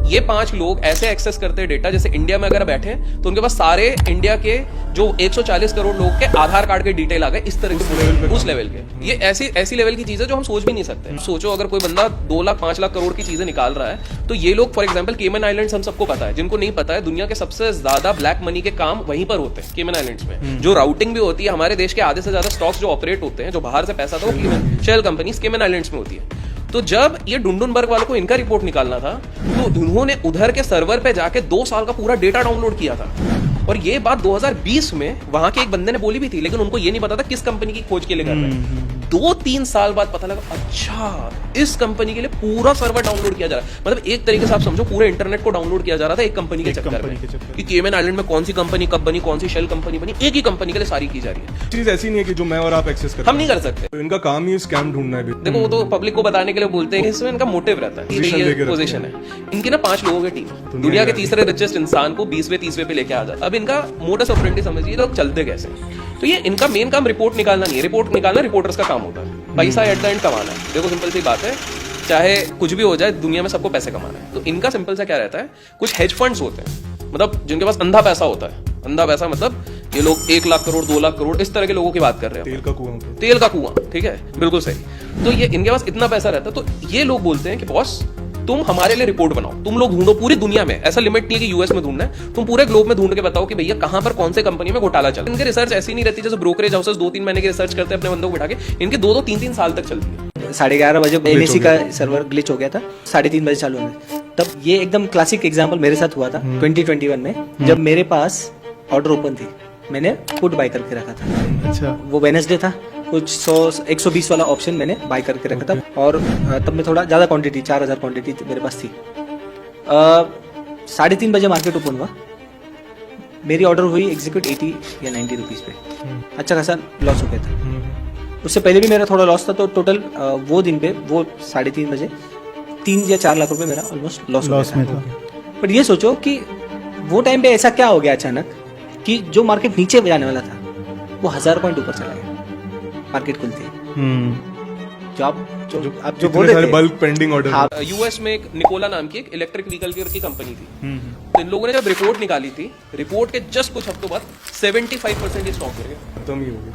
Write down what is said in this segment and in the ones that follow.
ये 5 लोग ऐसे एक्सेस करते हैं डेटा, जैसे इंडिया में अगर बैठे तो उनके पास सारे इंडिया के जो 140 करोड़ लोग के आधार कार्ड के डिटेल आ गए, इस तरह के उस लेवल के। ये ऐसी लेवल की चीज है जो हम सोच भी नहीं सकते। सोचो अगर कोई बंदा 2 लाख 5 लाख करोड़ की चीजें निकाल रहा है, तो ये लोग फॉर एग्जाम्पल केमन आइलैंड्स हम सबको पता है, जिनको नहीं पता है दुनिया के सबसे ज्यादा ब्लैक मनी के काम वहीं पर होते हैं केमन आइलैंड्स में। जो राउटिंग भी होती है, हमारे देश के आधे से ज्यादा स्टॉक्स जो ऑपरेट होते हैं, जो बाहर से पैसा था वो शेल कंपनीज केमन आइलैंड्स में होती है। तो जब ये डुंडनबर्ग वालों को इनका रिपोर्ट निकालना था, तो उन्होंने उधर के सर्वर पे जाके 2 साल का पूरा डेटा डाउनलोड किया था। और ये बात 2020 में वहां के एक बंदे ने बोली भी थी, लेकिन उनको ये नहीं पता था किस कंपनी की खोज के लिए कर रहे हैं। 2-3 साल बाद पता लगा, अच्छा इस कंपनी के लिए पूरा सर्वर डाउनलोड किया जा रहा है। मतलब एक तरीके से आप समझो पूरे इंटरनेट को डाउनलोड किया जा रहा था एक कंपनी के चक्कर में, कि केमन आइलैंड में कौन सी कंपनी कब बनी, कौन सी शेल कंपनी बनी, एक ही कंपनी के लिए सारी की जा रही है। चीज ऐसी नहीं है कि जो मैं और आप एक्सेस करते हैं, हम नहीं कर सकते। तो इनका काम ही स्कैम ढूंढना है। देखो वो तो पब्लिक को बताने के लिए बोलते हैं, इसमें इनका मोटिव रहता है, ये पोजीशन है इनकी ना 5 लोगों की टीम दुनिया के तीसरे रिचेस्ट इंसान को 20वें-30वें पे लेके आ जाता है। अब इनका मोडस ऑपरेंडी समझिए, लोग चलते कैसे। तो ये इनका मेन काम रिपोर्ट निकालना नहीं है, रिपोर्ट निकालना रिपोर्टर्स का काम होता है, पैसा एट द एंड कमाना है। देखो सिंपल सी बात है, चाहे कुछ भी हो जाए दुनिया में सबको पैसे कमाना है। तो इनका सिंपल सा क्या रहता है, कुछ हेज फंड्स होते हैं, मतलब जिनके पास अंधा पैसा होता है। अंधा पैसा मतलब ये लोग 1 लाख करोड़ 2 लाख करोड़ इस तरह के लोगों की बात कर रहे हैं। तेल का कुआं, ठीक है, बिल्कुल सही। तो ये इनके पास इतना पैसा रहता है, तो ये लोग बोलते हैं कि बॉस तुम हमारे लिए रिपोर्ट बनाओ, तुम लोग ढूंढो पूरी दुनिया में, ऐसा लिमिट नहीं है कि यूएस में ढूंढना है, तुम पूरे ग्लोब में ढूंढ के बताओ कि भैया कहां पर कौन से कंपनी में घोटाला चल रहा है। इनकी रिसर्च ऐसी नहीं रहती जैसे ब्रोकरेज हाउसेस 2-3 महीने की रिसर्च करते हैं अपने बंदों को बिठा के, इनके 2-2 3-3 साल तक चलती है। 11:30 बजे एनएससी का सर्वर ग्लिच हो गया था, 3:30 बजे चालू होने। तब ये एकदम क्लासिक एग्जांपल मेरे साथ हुआ था 2021 में, जब मेरे पास ऑर्डर ओपन थी, मैंने पुट बाय करके रखा था। अच्छा, वो वेडनेसडे था, कुछ 120 वाला ऑप्शन मैंने बाय करके रखा था, और तब मैं थोड़ा ज्यादा क्वांटिटी 4000 क्वांटिटी मेरे पास थी। 3:30 बजे मार्केट ओपन हुआ, मेरी ऑर्डर हुई एग्जीक्यूट 80 या 90 रुपीज पे। अच्छा खासा लॉस हो गया था, उससे पहले भी मेरा थोड़ा लॉस था। तो टोटल वो दिन पे वो 3:30 बजे 3 या 4 लाख रुपए मेरा ऑलमोस्ट लॉस में था। बट ये सोचो कि वो टाइम पे ऐसा क्या हो गया अचानक कि जो मार्केट नीचे जाने वाला था वो 1000 पॉइंट ऊपर चला गया मार्केट खुलते। जो बोल रहे थे बल्क पेंडिंग ऑर्डर। यूएस में एक निकोला नाम की एक इलेक्ट्रिक व्हीकल की कंपनी थी। तो इन लोगों ने जब रिपोर्ट निकाली थी, रिपोर्ट के जस्ट कुछ हफ्तों बाद 75% स्टॉक गिर गया,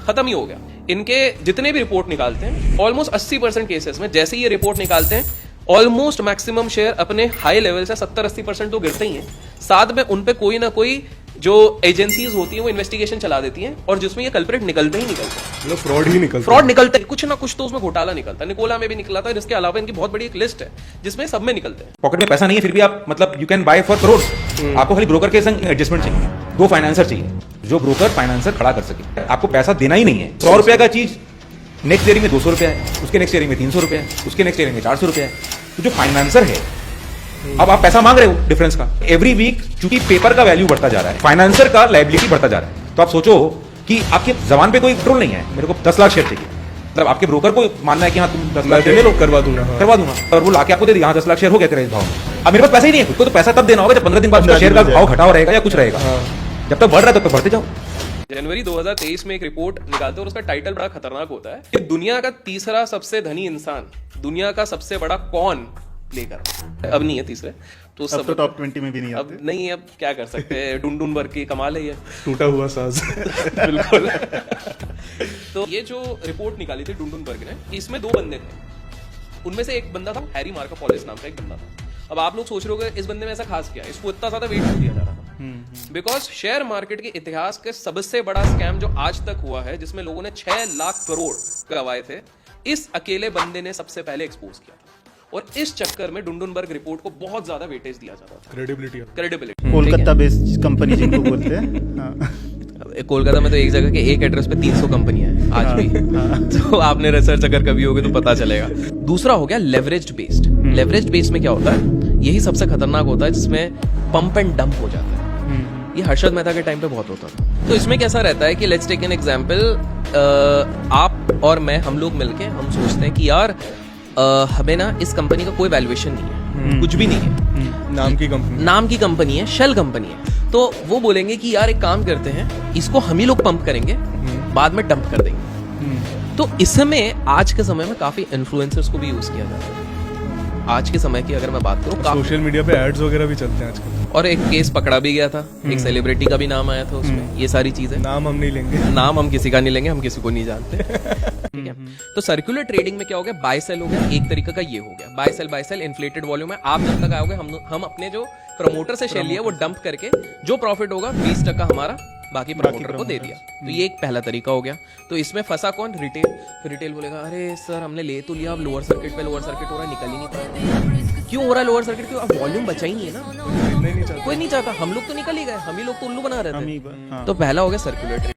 खत्म ही हो गया। इनके जितने भी रिपोर्ट निकालते हैं ऑलमोस्ट 80% केसेस में जैसे ही ये रिपोर्ट निकालते हैं, ऑलमोस्ट मैक्सिमम शेयर अपने हाई लेवल से 70-80% तो गिरते ही हैं। साथ में उन पे कोई ना कोई जो एजेंसीज होती हैं वो इन्वेस्टिगेशन चला देती हैं, और जिसमें ये कल्प्रिट निकलते ही निकलते हैं। मतलब फ्रॉड निकलता है, कुछ ना कुछ तो उसमें घोटाला निकलता है। निकोला में भी निकला था, इसके अलावा इनकी बहुत बड़ी एक लिस्ट है जिसमें सब में निकलते हैं। पॉकेट में पैसा नहीं है फिर भी आप मतलब you can buy for crore. आपको खाली ब्रोकर के संग एडजस्टमेंट चाहिए, 2 फाइनेंसर चाहिए, जो ब्रोकर फाइनेंसर खड़ा कर सके। आपको पैसा देना ही नहीं है। 100 रुपए का चीज नेक्स्ट ईयरिंग में 200 रुपया है, उसके नेक्स्ट ईयरिंग में 300 रुपया है, उसके नेक्स्ट ईयरिंग में 400 रुपया है। तो जो फाइनेंसर है, अब आप पैसा मांग रहे हो डिफरेंस का, एवरी वीक चूंकि पेपर का वैल्यू बढ़ता जा रहा है, फाइनेंसर का लायबिलिटी बढ़ता जा रहा है। तो आप सोचो कि आपके जबान पे कोई कंट्रोल नहीं है, मेरे को 10 लाख शेयर चाहिए, मतलब आपके ब्रोकर को मानना है कि हाँ तुम 10 लाख शेयर ले लो, करवा दूंगा, और वो लाके आपको दे दिया, हाँ 10 लाख शेयर हो गया तेरे इस भाव में। अब मेरे पास पैसा ही नहीं है, खुद को तो पैसा तब देना होगा जब 15 दिन बाद उसका शेयर का भाव घटाव रहेगा या कुछ रहेगा। जब तक बढ़ रहा है तब तक बढ़ते जाओ। जनवरी 2023 में एक रिपोर्ट निकालते हैं और उसका टाइटल बड़ा खतरनाक होता है कि दुनिया का तीसरा सबसे धनी इंसान दुनिया का सबसे बड़ा कौन लेकर। अब नहीं है तीसरे, तो सब तो टॉप 20 में भी नहीं अब नहीं है। अब क्या कर सकते हैं, डुंडनबर्ग की कमाल है ये, टूटा हुआ साज। बिल्कुल। तो ये जो रिपोर्ट निकाली थी डुंडनबर्ग ने, इसमें 2 बंदे थे। उनमें से एक बंदा था हैरी मार्कोपोलिस नाम का एक बंदा था। अब आप लोग सोच रहे होंगे इस बंदे में ऐसा खास क्या है, इसको इतना ज्यादा वेट दिया जा रहा था। बिकॉज शेयर मार्केट के इतिहास के सबसे बड़ा स्कैम जो आज तक हुआ है, जिसमें लोगों ने 6 लाख करोड़ गवाए थे, इस अकेले बंदे ने सबसे पहले एक्सपोज किया। और इस चक्कर में डुंडनबर्ग रिपोर्ट को बहुत ज्यादा वेटेज दिया जाता था। क्रेडिबिलिटी कोलकाता बेस्ड कंपनी जिनको बोलते हैं। कोलकाता में तो एक जगह के एक एड्रेस पे 300 कंपनियां हैं आज भी। तो आपने रिसर्च अगर कभी होगी तो पता चलेगा। दूसरा हो गया लेवरेज्ड बेस्ड। लेवरेज्ड बेस्ड में क्या होता है, यही सबसे खतरनाक होता है, जिसमें पंप एंड डंप हो जाता है। ये हर्षद मेहता के टाइम पे बहुत होता था। तो इसमें कैसा रहता है कि लेट्स टेक एन एग्जांपल, आप और मैं, हम लोग मिलके हम सोचते हैं कि यार हमें ना इस कंपनी का कोई वैल्यूएशन नहीं है, कुछ भी नहीं है, नाम की कंपनी है, शेल कंपनी है। तो वो बोलेंगे कि यार एक काम करते हैं, इसको हम ही लोग पंप करेंगे, बाद में डंप कर देंगे। तो इसमें आज के समय में काफी इन्फ्लुएंसर्स को भी यूज किया जाता है। आज के समय की अगर मैं बात करूँ सोशल मीडिया पे एड्स वगैरह भी चलते हैं आजकल। और एक केस पकड़ा भी गया था, एक सेलिब्रिटी का भी नाम आया था उसमें, ये सारी चीजें। नाम हम नहीं लेंगे। नाम हम किसी का नहीं लेंगे, हम किसी को नहीं जानते। ठीक है, तो सर्कुलर ट्रेडिंग में क्या हो गया, बाय सेल हो गया, एक तरीके का ये हो गया बाय सेल इन्फ्लेटेड वॉल्यूम है। आप जब तक आओगे हम अपने जो प्रमोटर से शेयर लिया वो डंप करके जो प्रॉफिट होगा 20% हमारा बाकी प्रमोटर को दे दिया। तो ये एक पहला तरीका हो गया। तो इसमें फंसा कौन, रिटेल। फिर रिटेल बोलेगा अरे सर हमने ले तो लिया, अब लोअर सर्किट पे लोअर सर्किट हो रहा है, निकल ही नहीं पा रहा। क्यों हो रहा है लोअर सर्किट, क्यों, अब वॉल्यूम बचा ही नहीं है ना, नहीं चाहता। कोई नहीं चाहता। हम लोग तो निकल ही गए, हम ही लोग तो उल्लू बना रहे हम थे। ही हाँ। तो पहला हो गया सर्कुलर ट्रेड।